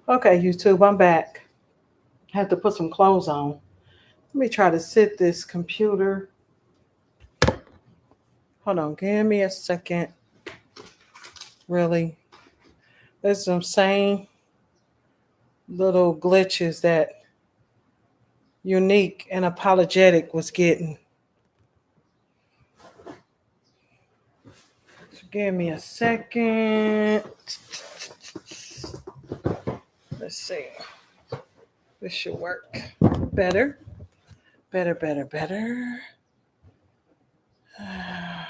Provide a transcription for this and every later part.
Okay, YouTube, I'm back. I had to put some clothes on. Let me try to sit this computer. Hold on, give me a second. Really, there's some same little glitches that Unique and Apologetic was getting. So give me a second. Let's see. This should work. Better. Better. Let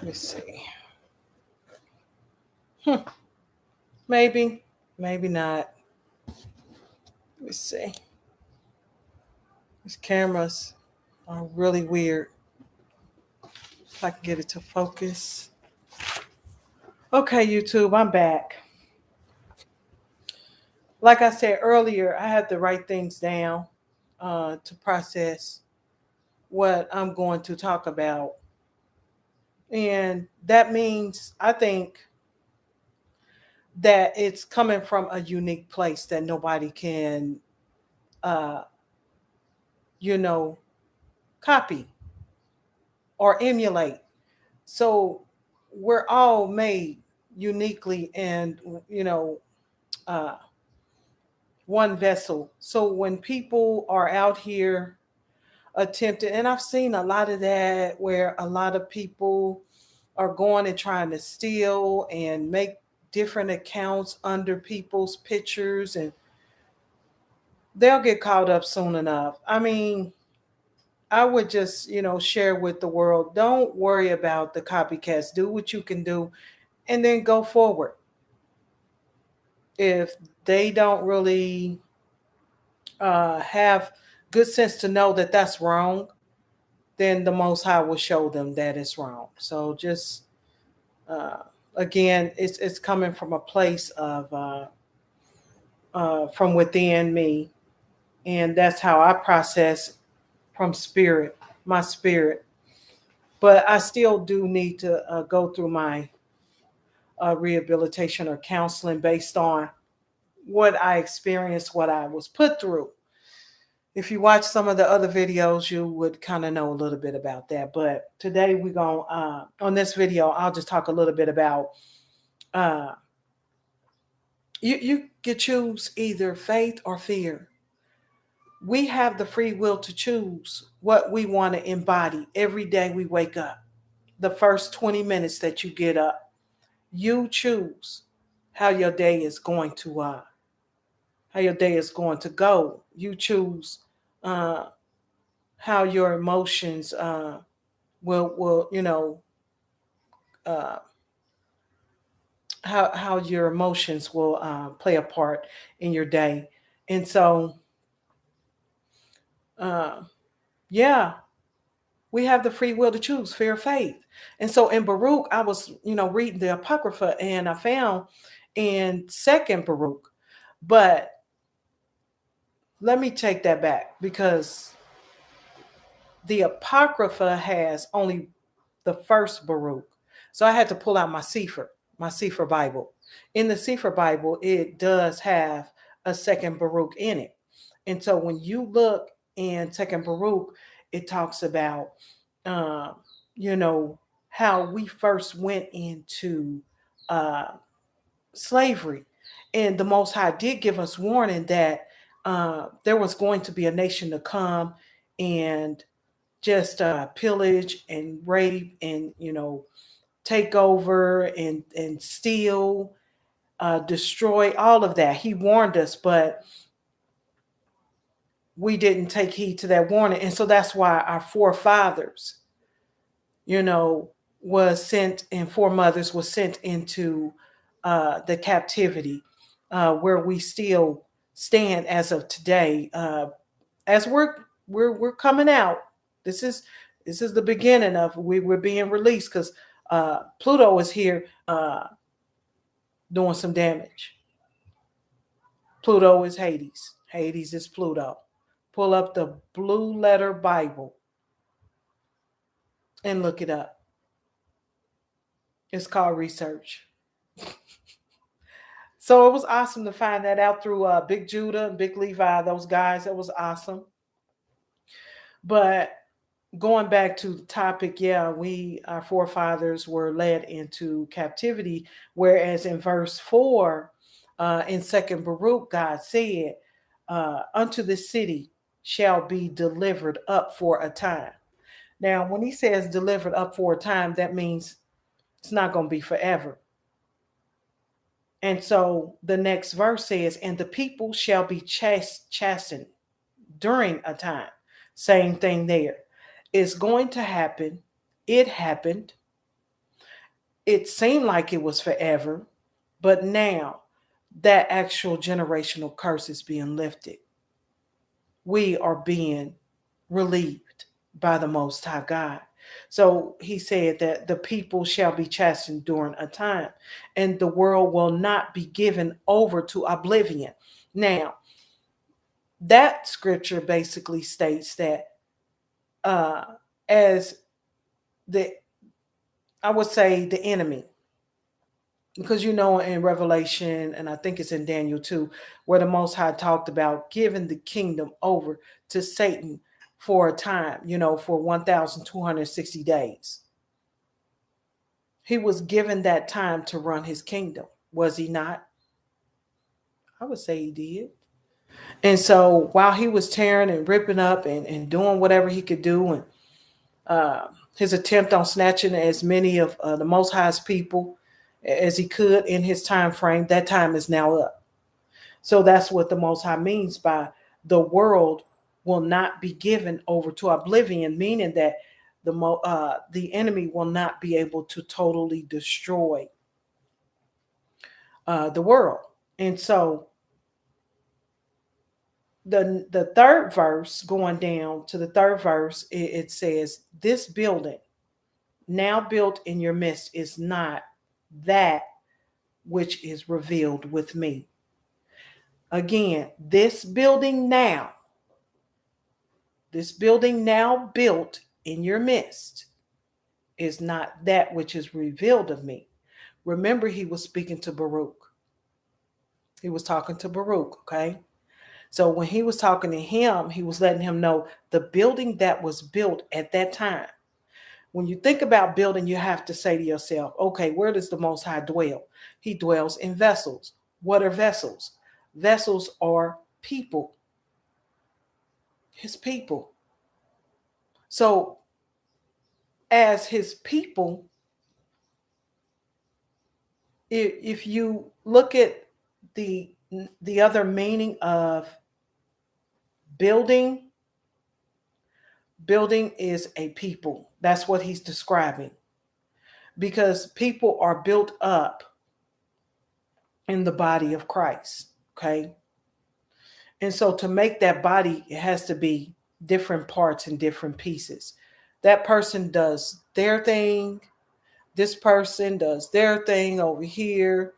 me see. Maybe. Maybe not. Let me see. These cameras are really weird. If I can get it to focus. Okay, YouTube, I'm back. Like I said earlier, I had to write things down to process what I'm going to talk about. And that means I think that it's coming from a unique place that nobody can, uh, you know, copy or emulate. So we're all made uniquely and, you know, uh, one vessel. So when people are out here attempting, and I've seen a lot of that where a lot of people are going and trying to steal and make different accounts under people's pictures, and they'll get caught up soon enough. I mean, I would just, share with the world, don't worry about the copycats. Do what you can do and then go forward. If they don't really have good sense to know that that's wrong, then the Most High will show them that it's wrong. So just uh, again, it's coming from a place of from within me, and that's how I process from spirit, my spirit. But I still do need to go through my rehabilitation or counseling based on what I experienced, what I was put through. If you watch some of the other videos, you would kind of know a little bit about that. But today we're going on this video, I'll just talk a little bit about uh, you can choose either faith or fear. We have the free will to choose what we want to embody every day we wake up. The first 20 minutes that you get up, you choose how your day is going to go. You choose uh, how your emotions will uh, how your emotions will play a part in your day. And so uh, yeah, we have the free will to choose fear or faith. And so in Baruch, I was reading the Apocrypha, and I found in second Baruch. But let me take that back, because the Apocrypha has only the first Baruch. So I had to pull out my Sefer Bible. In the Sefer Bible, it does have a second Baruch in it. And so when you look in second Baruch, it talks about, um, you know, how we first went into uh, slavery. And the Most High did give us warning that there was going to be a nation to come and just pillage and rape and take over and steal, destroy, all of that. He warned us, but we didn't take heed to that warning, and so that's why our forefathers, you know, was sent, and foremothers was sent into the captivity, where we still stand as of today. As we're coming out. This is the beginning of we're being released, because Pluto is here doing some damage. Pluto is Hades. Hades is Pluto. Pull up the Blue Letter Bible and look it up. It's called research. So it was awesome to find that out through Big Judah and Big Levi, those guys. It was awesome. But going back to the topic, yeah, our forefathers were led into captivity, whereas in verse 4, in second Baruch, God said, unto the city shall be delivered up for a time. Now, when he says delivered up for a time, that means it's not going to be forever. And so the next verse says, and the people shall be chastened during a time. Same thing there. It's going to happen. It happened. It seemed like it was forever, but now that actual generational curse is being lifted. We are being relieved by the Most High God. So he said that the people shall be chastened during a time, and the world will not be given over to oblivion. Now, that scripture basically states that as the, I would say, the enemy, because in Revelation, and I think it's in Daniel too, where the Most High talked about giving the kingdom over to Satan for a time, for 1,260 days. He was given that time to run his kingdom, was he not? I would say he did. And so while he was tearing and ripping up and doing whatever he could do, and his attempt on snatching as many of the Most High's people as he could in his time frame, that time is now up. So that's what the Most High means by the world will not be given over to oblivion, meaning that the enemy will not be able to totally destroy the world. And so the third verse, going down to the third verse, it says, this building now built in your midst is not that which is revealed with me. Again, this building now built in your midst is not that which is revealed of me. Remember, he was speaking to Baruch. He was talking to Baruch, okay? So when he was talking to him, he was letting him know the building that was built at that time. When you think about building, you have to say to yourself, okay, where does the Most High dwell? He dwells in vessels. What are vessels? Vessels are people. His people. So as his people, if you look at the other meaning of building is a people. That's what he's describing. Because people are built up in the body of Christ, okay? And so to make that body, it has to be different parts and different pieces. That person does their thing. This person does their thing over here.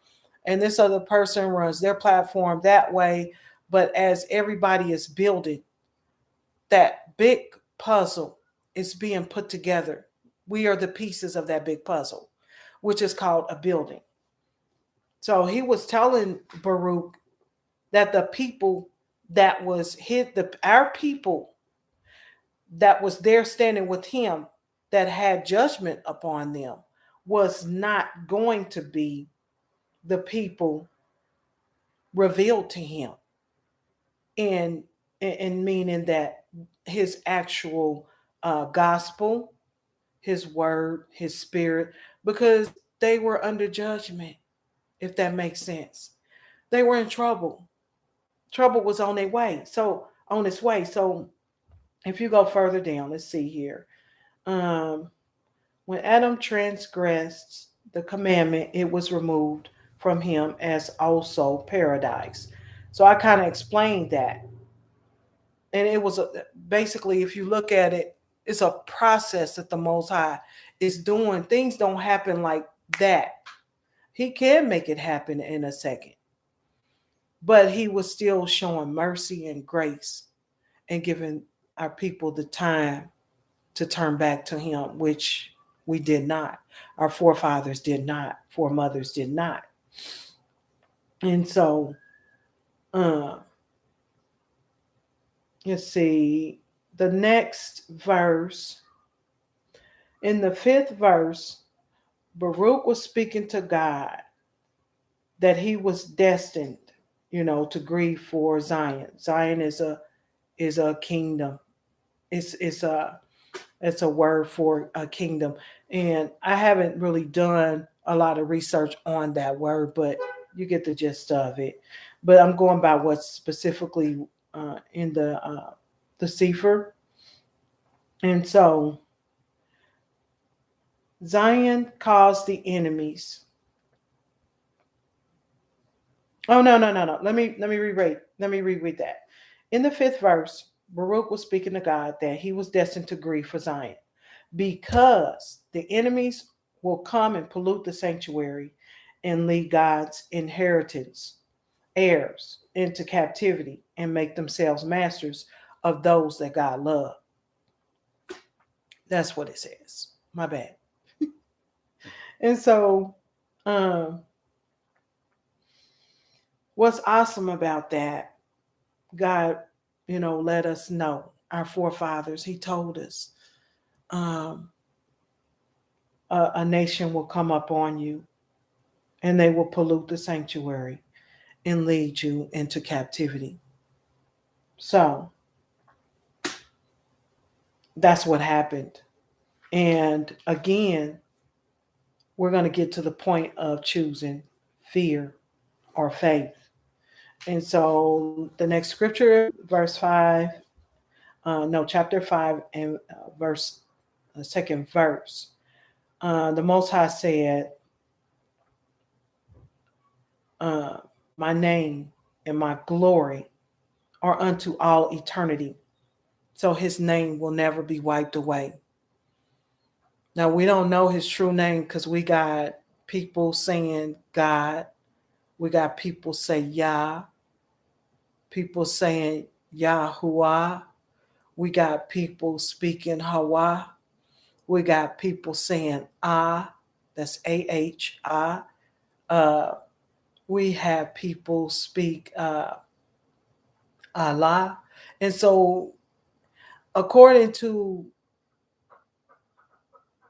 And this other person runs their platform that way. But as everybody is building, that big puzzle is being put together. We are the pieces of that big puzzle, which is called a building. So he was telling Baruch that the people that was our people that was there standing with him, that had judgment upon them, was not going to be the people revealed to him. And meaning that his actual gospel, his word, his spirit, because they were under judgment, if that makes sense. They were in trouble. Trouble was on its way. So if you go further down, let's see here. When Adam transgressed the commandment, it was removed from him, as also paradise. So I kind of explained that. And it was basically, if you look at it, it's a process that the Most High is doing. Things don't happen like that. He can make it happen in a second. But he was still showing mercy and grace and giving our people the time to turn back to him, which we did not. Our forefathers did not. Foremothers did not. And so, uh, let's see, the next verse, in the 5th verse, Baruch was speaking to God that he was destined, to grieve for Zion. Zion is a kingdom. It's a word for a kingdom. And I haven't really done a lot of research on that word, but you get the gist of it. But I'm going by what's specifically in the Sefer. And so Zion caused the enemies. Oh, no, no, no, no. Let me reread. Let me reread that. In the 5th verse, Baruch was speaking to God that he was destined to grieve for Zion because the enemies will come and pollute the sanctuary and lead God's inheritance, heirs, into captivity and make themselves masters of those that God loved. That's what it says. My bad. And so, um, what's awesome about that, God, let us know. Our forefathers, he told us, um, a nation will come up on you and they will pollute the sanctuary and lead you into captivity. So that's what happened. And again, we're going to get to the point of choosing fear or faith. And so the next scripture, verse 5, no, chapter 5 and verse, second verse. The Most High said, uh, my name and my glory are unto all eternity. So his name will never be wiped away. Now, we don't know his true name because we got people saying God. We got people say Yah. People saying Yahuwah. We got people speaking Hawa. We got people saying Ah. That's A-H, Ah. We have people speak Allah. And so, according to,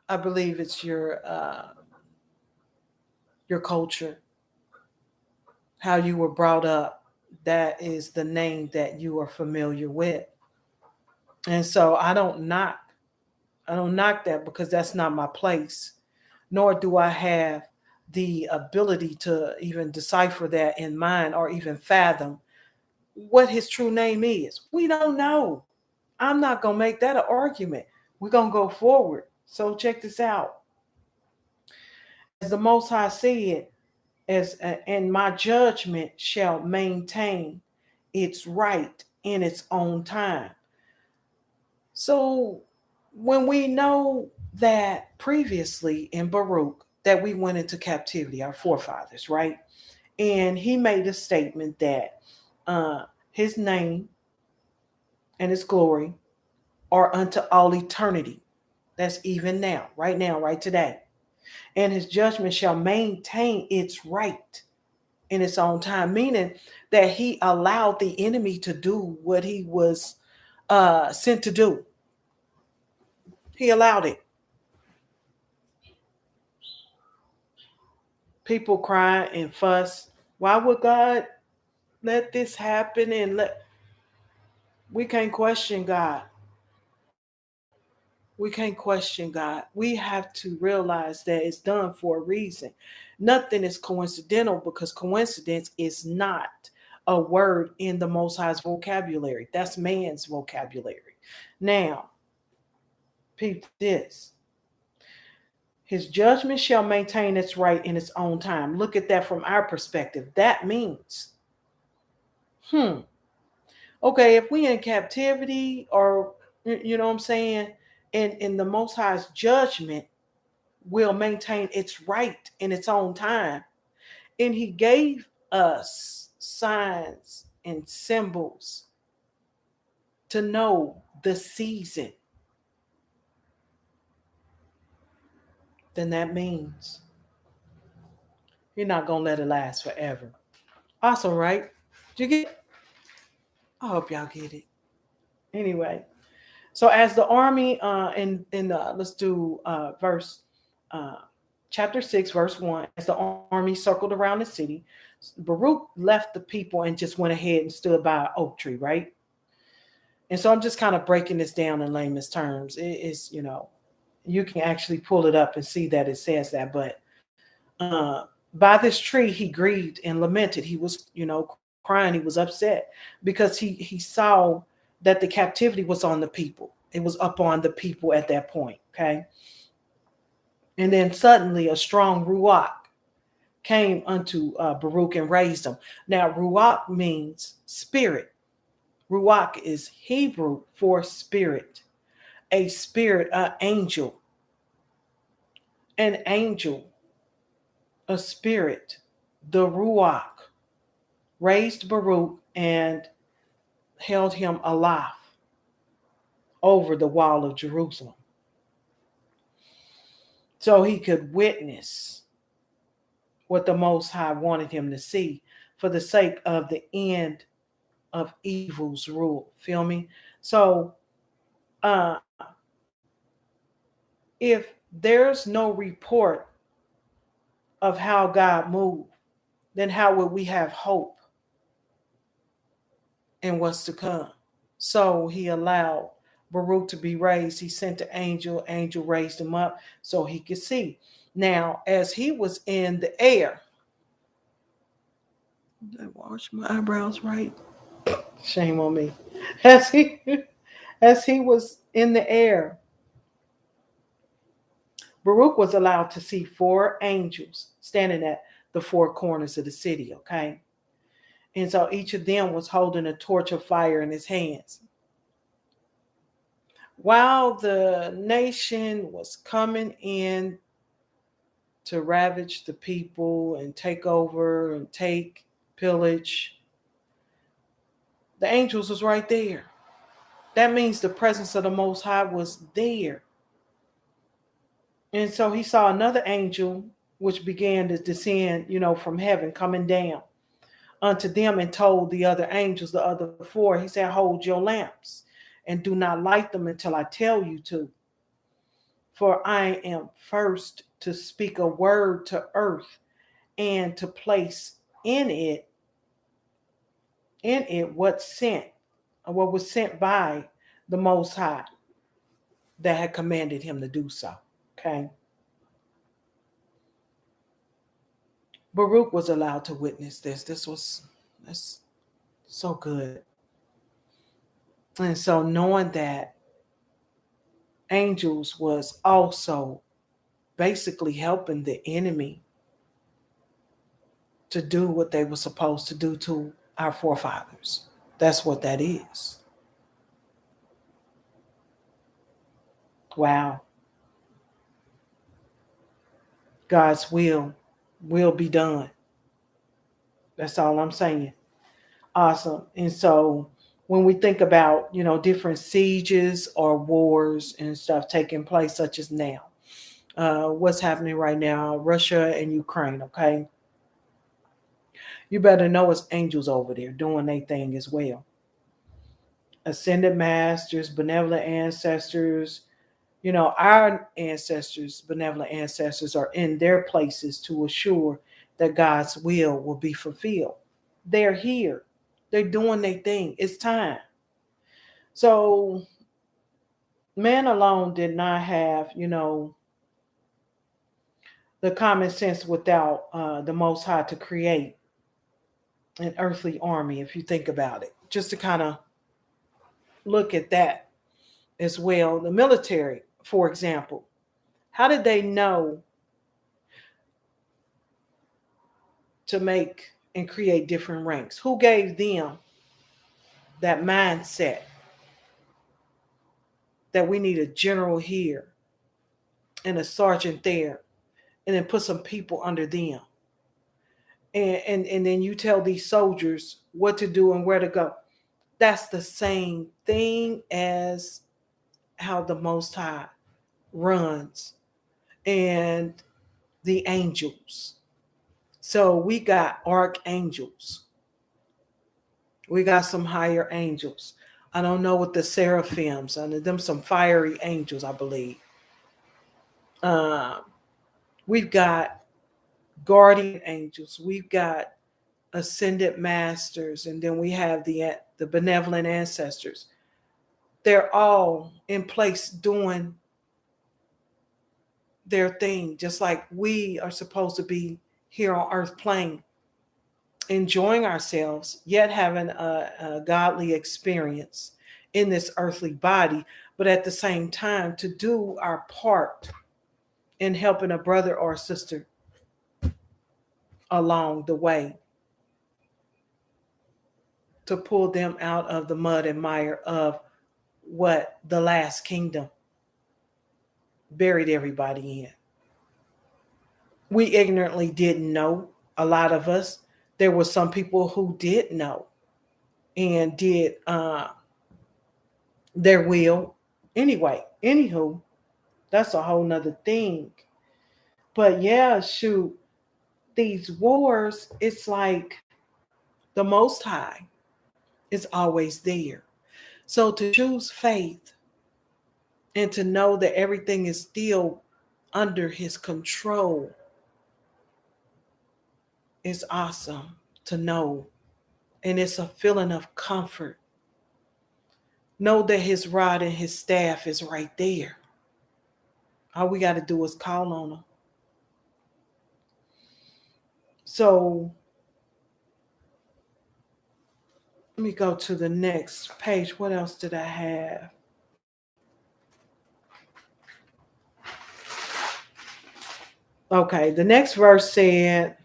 I believe it's your culture, how you were brought up, that is the name that you are familiar with. And so I don't knock that because that's not my place, nor do I have the ability to even decipher that in mind or even fathom what his true name is. We don't know. I'm not going to make that an argument. We're going to go forward. So check this out. As the Most High said, and my judgment shall maintain its right in its own time. So when we know that previously in Baruch that we went into captivity, our forefathers, right? And he made a statement that uh, his name and his glory are unto all eternity. That's even now, right today. And his judgment shall maintain its right in its own time, meaning that he allowed the enemy to do what he was sent to do. He allowed it. People cry and fuss. Why would God let this happen? We can't question God. We can't question God. We have to realize that it's done for a reason. Nothing is coincidental because coincidence is not a word in the Most High's vocabulary. That's man's vocabulary. Now, peep this. His judgment shall maintain its right in its own time. Look at that from our perspective. That means, okay, if we in captivity or, you know what I'm saying, and in the Most High's judgment will maintain its right in its own time. And he gave us signs and symbols to know the season. Then that means you're not going to let it last forever. Awesome, right? Did you get? I hope y'all get it. Anyway, so as the army in let's do verse uh, chapter 6, verse 1. As the army circled around the city, Baruch left the people and just went ahead and stood by an oak tree, right? And so I'm just kind of breaking this down in layman's terms. It is, you can actually pull it up and see that it says that. But uh, by this tree, he grieved and lamented. He was, crying. He was upset because he saw that the captivity was on the people. It was up on the people at that point. Okay. And then suddenly a strong ruach came unto Baruch and raised him. Now, ruach means spirit. Ruach is Hebrew for spirit, a spirit, an angel, a spirit. The ruach raised Baruch and held him aloft over the wall of Jerusalem so he could witness what the Most High wanted him to see for the sake of the end of evil's rule. Feel me? So, uh, if there's no report of how God moved, then how would we have hope in what's to come? So he allowed Baruch to be raised. He sent the angel. Angel raised him up so he could see. Now, as he was in the air, did I wash my eyebrows right? Shame on me. As he as he was in the air, Baruch was allowed to see four angels standing at the four corners of the city. Okay. And so each of them was holding a torch of fire in his hands. While the nation was coming in to ravage the people and take over and take pillage, the angels was right there. That means the presence of the Most High was there. And so he saw another angel which began to descend, from heaven, coming down unto them, and told the other angels, the other four, he said, hold your lamps and do not light them until I tell you to. For I am first to speak a word to earth and to place in it what was sent by the Most High that had commanded him to do so. Okay. Baruch was allowed to witness this. That's so good. And so knowing that angels was also basically helping the enemy to do what they were supposed to do to our forefathers. That's what that is. Wow. God's will be done. That's all I'm saying. Awesome. And so when we think about, different sieges or wars and stuff taking place, such as now, what's happening right now, Russia and Ukraine, okay? You better know it's angels over there doing their thing as well. Ascended masters, benevolent ancestors, our ancestors, benevolent ancestors, are in their places to assure that God's will be fulfilled. They're here. They're doing their thing. It's time. So man alone did not have, the common sense without the Most High to create an earthly army, if you think about it. Just to kind of look at that as well. The military, for example, how did they know to make and create different ranks? Who gave them that mindset that we need a general here and a sergeant there, and then put some people under them? And then you tell these soldiers what to do and where to go. That's the same thing as how the Most High runs and the angels. So we got archangels. We got some higher angels. I don't know what the seraphims, under them some fiery angels, I believe. Um, we've got guardian angels. We've got ascended masters, and then we have the benevolent ancestors. They're all in place doing their thing, just like we are supposed to be here on earth playing, enjoying ourselves, yet having a godly experience in this earthly body, but at the same time to do our part in helping a brother or a sister along the way, to pull them out of the mud and mire of what the last kingdom buried everybody in. We ignorantly didn't know, a lot of us. There were some people who did know and did their will. Anyway, anywho, that's a whole nother thing. But yeah, shoot, these wars, it's like the Most High is always there. So to choose faith and to know that everything is still under his control is awesome to know. And it's a feeling of comfort. Know that his rod and his staff is right there. All we got to do is call on him. So let me go to the next page. What else did I have? Okay, the next verse said,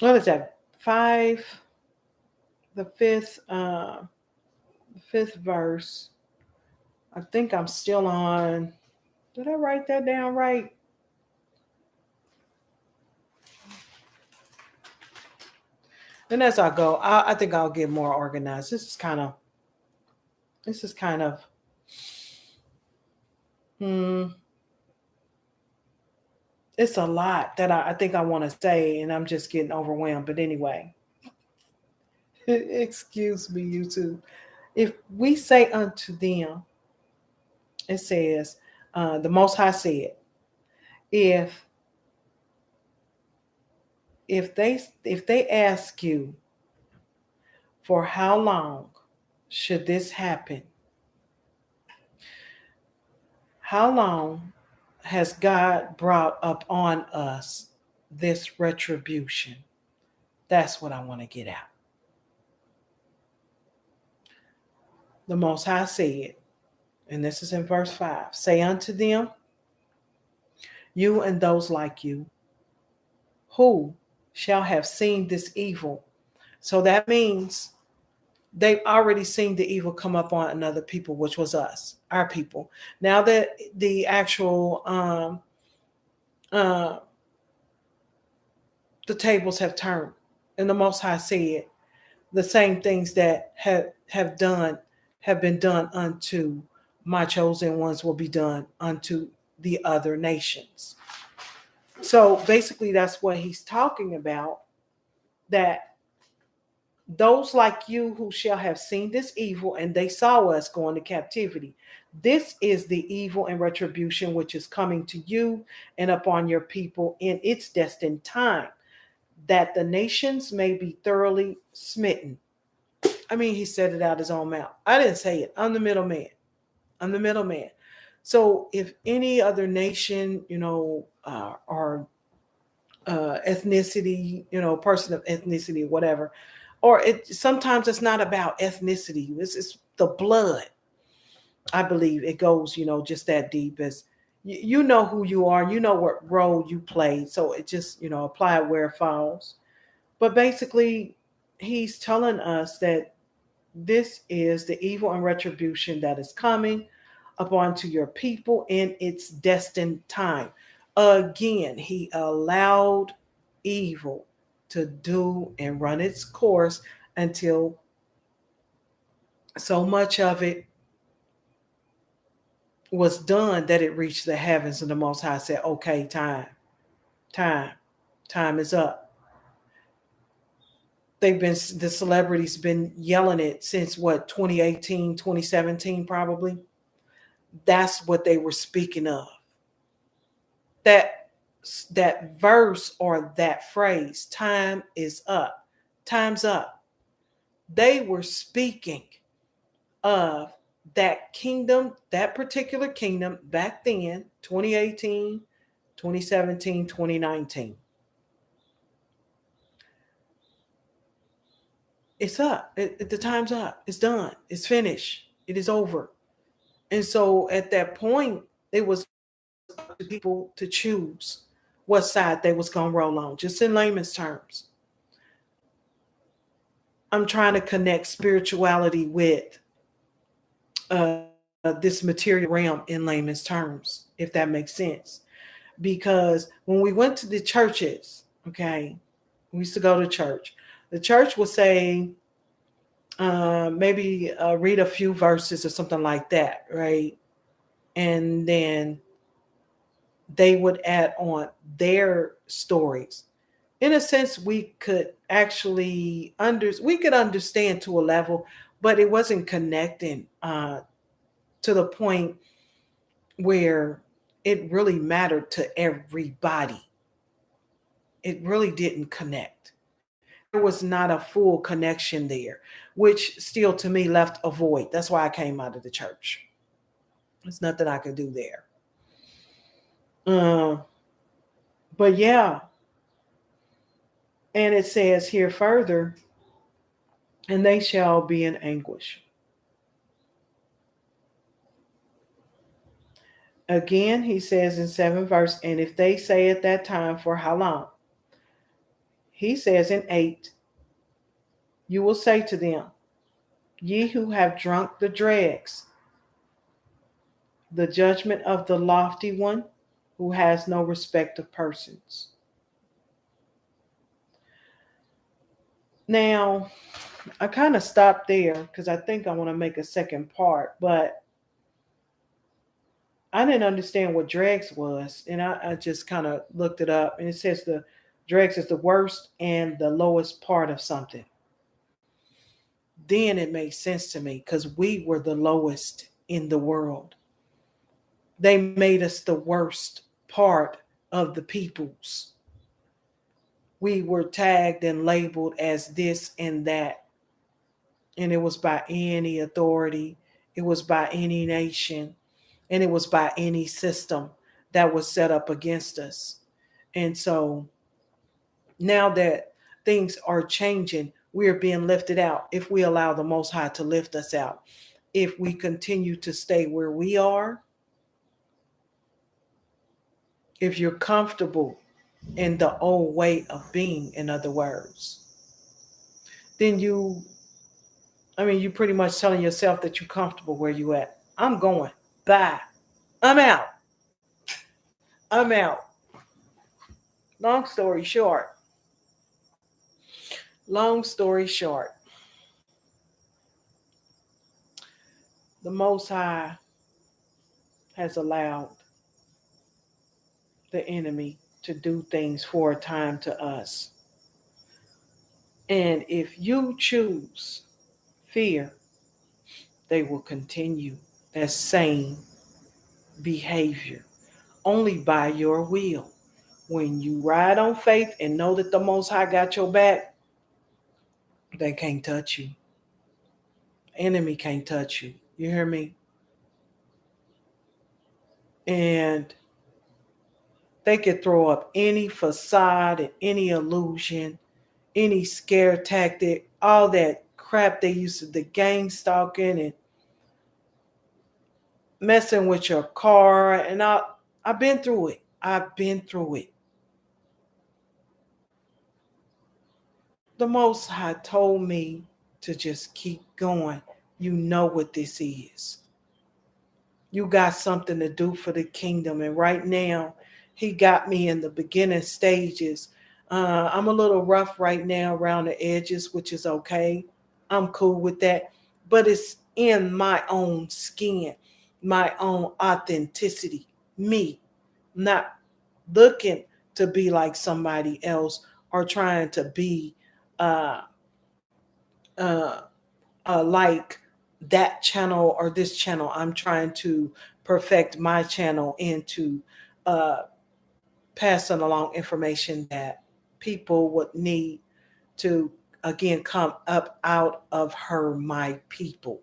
what is that? The fifth verse. I think I'm still on. Did I write that down right? And as I go, I think I'll get more organized. This is kind of, it's a lot that I think I want to say, and I'm just getting overwhelmed. But anyway, excuse me, YouTube. If we say unto them, it says, the Most High said, if they ask you, for how long should this happen? How long has God brought upon us this retribution? That's what I want to get at. The Most High said, and this is in verse 5, say unto them, you and those like you, who shall have seen this evil. So that means they've already seen the evil come up on another people, which was us, our people. Now that the actual the tables have turned, and the Most High said, the same things that have been done unto my chosen ones will be done unto the other nations. So basically, that's what he's talking about, that those like you who shall have seen this evil, and they saw us go into captivity. This is the evil and retribution which is coming to you and upon your people in its destined time, that the nations may be thoroughly smitten. I mean, he said it out his own mouth. I didn't say it. I'm the middleman. I'm the middleman. So if any other nation, or ethnicity, person of ethnicity, whatever, or sometimes it's not about ethnicity. It's the blood. I believe it goes, just that deep, as you know who you are, you know what role you play. So it just, apply it where it falls. But basically, he's telling us that this is the evil and retribution that is coming upon to your people in its destined time. Again, he allowed evil to do and run its course until So much of it was done that it reached the heavens, and the Most High said, okay, time, time is up. The celebrities been yelling it since what, 2018, 2017, probably. That's what they were speaking of. That that verse or that phrase, time is up. Time's up. They were speaking of that kingdom, that particular kingdom back then, 2018, 2017, 2019. It's up. The time's up. It's done. It's finished. It is over. And so at that point, it was up to people to choose what side they was going to roll on, just in layman's terms. I'm trying to connect spirituality with uh, this material realm in layman's terms, if that makes sense. Because when we went to the churches, okay, we used to go to church. The church would say, maybe read a few verses or something like that, right? And then they would add on their stories. In a sense, we could actually we could understand to a level, but it wasn't connecting to the point where it really mattered to everybody. It really didn't connect. There was not a full connection there, which still to me left a void. That's why I came out of the church. There's nothing I could do there. Uh, but yeah, and it says here further, and they shall be in anguish. Again, he says in 7 verse, and if they say at that time, for how long? He says in 8, you will say to them, ye who have drunk the dregs, the judgment of the lofty one who has no respect of persons. Now, I kind of stopped there because I think I want to make a second part, but I didn't understand what dregs was, and I just kind of looked it up, and it says the dregs is the worst and the lowest part of something. Then it made sense to me because we were the lowest in the world. They made us the worst part of the peoples. We were tagged and labeled as this and that. And it was by any authority, it was by any nation, and it was by any system that was set up against us. And so now that things are changing, we are being lifted out if we allow the Most High to lift us out. If we continue to stay where we are, if you're comfortable in the old way of being, in other words, then you pretty much telling yourself that you're comfortable where you at. I'm going. Bye. I'm out. I'm out. Long story short. Long story short. The Most High has allowed the enemy to do things for a time to us. And if you choose fear, they will continue that same behavior only by your will. When you ride on faith and know that the Most High got your back, they can't touch you. Enemy can't touch you. You hear me? And they could throw up any facade and any illusion, any scare tactic, all that crap they used to, the gang stalking and messing with your car. And I've been through it. I've been through it. The Most High told me to just keep going. You know what this is. You got something to do for the kingdom. And right now, he got me in the beginning stages. I'm a little rough right now around the edges, which is okay. I'm cool with that. But in my own skin, my own authenticity, me, not looking to be like somebody else or trying to be uh, uh, like that channel or this channel. I'm trying to perfect my channel into uh, passing along information that people would need to again come up out of her, my people.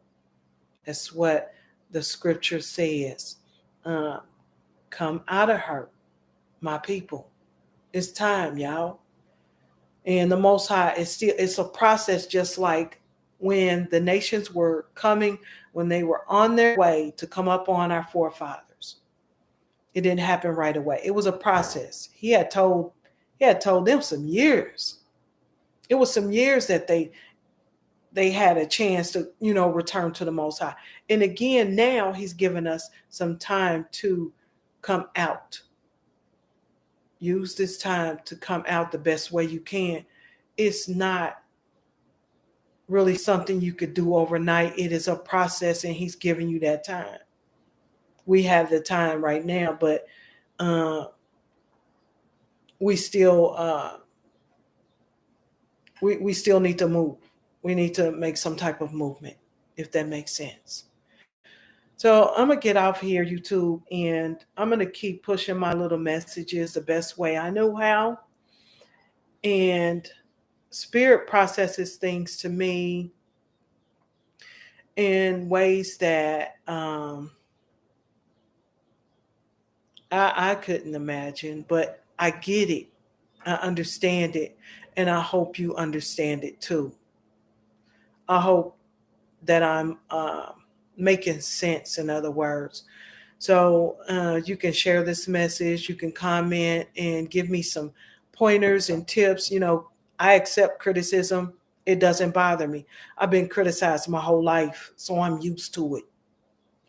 That's what the scripture says. Uh, come out of her, my people. It's time, y'all. And the Most High is still, it's a process, just like when the nations were coming, when they were on their way to come up on our forefathers. It didn't happen right away. It was a process. He had told them some years. It was some years that they had a chance to, return to the Most High. And again, now he's given us some time to come out. Use this time to come out the best way you can. It's not really something you could do overnight. It is a process, and he's giving you that time. We have the time right now, but uh, we still we still need to move. We need to make some type of movement, if that makes sense. So I'm gonna get off here, YouTube, and I'm gonna keep pushing my little messages the best way I know how. And spirit processes things to me in ways that I couldn't imagine, but I get it. I understand it, and I hope you understand it too. I hope that I'm making sense, in other words. So you can share this message, you can comment and give me some pointers and tips. I accept criticism. It doesn't bother me. I've been criticized my whole life, so I'm used to it.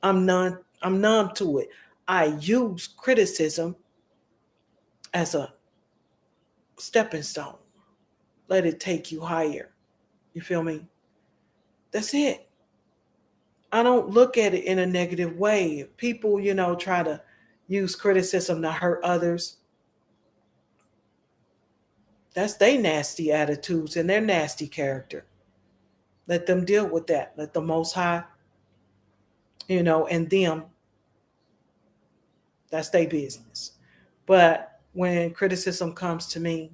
I'm numb to it. I use criticism as a stepping stone. Let it take you higher. You feel me? That's it. I don't look at it in a negative way. If people, try to use criticism to hurt others, that's their nasty attitudes and their nasty character. Let them deal with that. Let the Most High, and them, that's their business. But when criticism comes to me,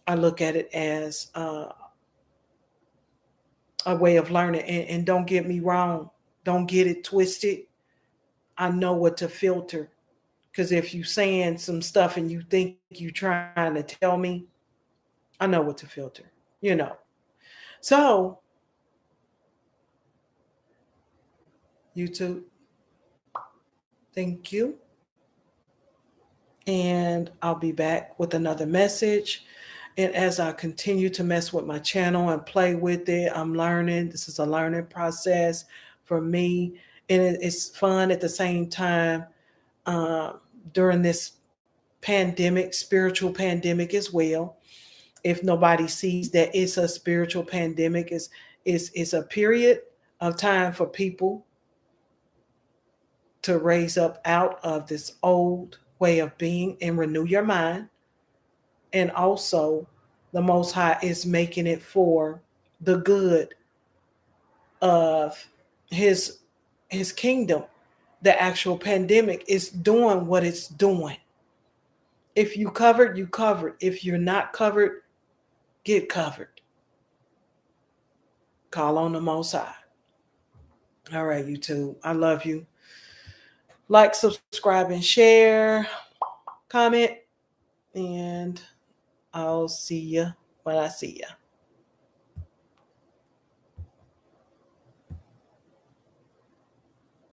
I look at it as a way of learning. And don't get me wrong, don't get it twisted. I know what to filter. Because if you saying some stuff and you think you trying to tell me, I know what to filter, you know. So, YouTube, thank you. And I'll be back with another message. And as I continue to mess with my channel and play with it, I'm learning. This is a learning process for me. And it's fun at the same time uh, during this pandemic, spiritual pandemic as well. If nobody sees that it's a spiritual pandemic, it's a period of time for people to raise up out of this old way of being and renew your mind. And also, the Most High is making it for the good of his his kingdom. The actual pandemic is doing what it's doing. If you covered, you covered. If you're not covered, get covered. Call on the Most High. All right, YouTube. I love you. Like, subscribe, and share. Comment. And I'll see you when I see you.